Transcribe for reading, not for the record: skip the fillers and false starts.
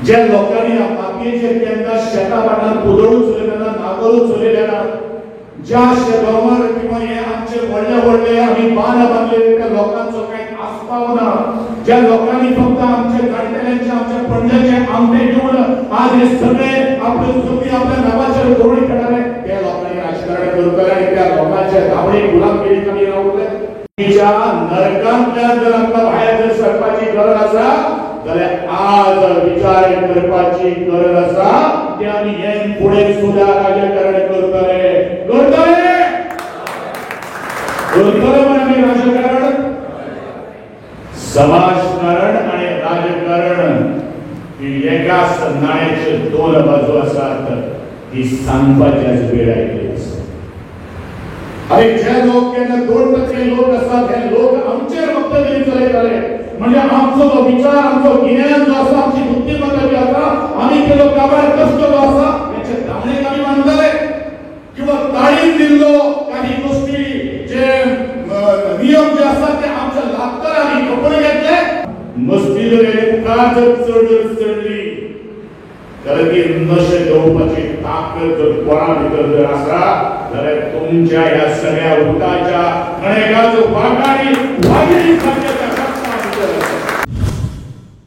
ज्या लोकांनी मातयेचे केंद्र शेता वाटार कुदळून चलयतना नांगरून चलयतना ज्या शेतावर किंवा हे आमचे व्हडले व्हडले आम्ही बांद बांधले त्या लोकांचो काही आस्पाव ना ज्या लोकांनी फक्त आमचे जाणटेल्यांचे आमच्या पणजेचे आमटे घेऊन आज हे सगळे आपले सुखी आपल्या नावाचे धोरणे खेळणारे त्या लोकांनी राजकारण करतले आणि त्या लोकांचे धावणे गुलामगिरी कमी रावले तिच्या नरकांतल्या जर आमकां भायर जर सरपाची गरज आसा जाल्यार आज विचार करपाची गरज आसा की आमी हे फुडें सुद्धा राजकारण करतले म्हणून आमी राजकारण समाजकारण आणि राजकारण ही एकाच नाण्याचे दोन बाजू असतात ती सांगपाच्याच वेळ आयली आसा आणि जे लोक केन्ना 2% लोक असतात हे लोक आमचेर वक्तव्य चलयताले म्हणजे आमचो जो विचार आमचो गिन्यान जो आसा आमची बुद्धिमत्ता जी आसा आमी केलो काबार कष्ट जो आसा याचे दामणे आमी मानतले किंवा ताळीम दिल्लो काही गोष्टी जे नियम जे आसा ते आमच्या लागतले आमी कपडे घेतले मस्ती जर उपकार जर चढली जाल्यार ती नशे घेवपाची ताकद जर कोणा भितर जर आसा जाल्यार तुमच्या ह्या सगळ्या उठाच्या गणेगाचो वागाडी वागिडी सारख्या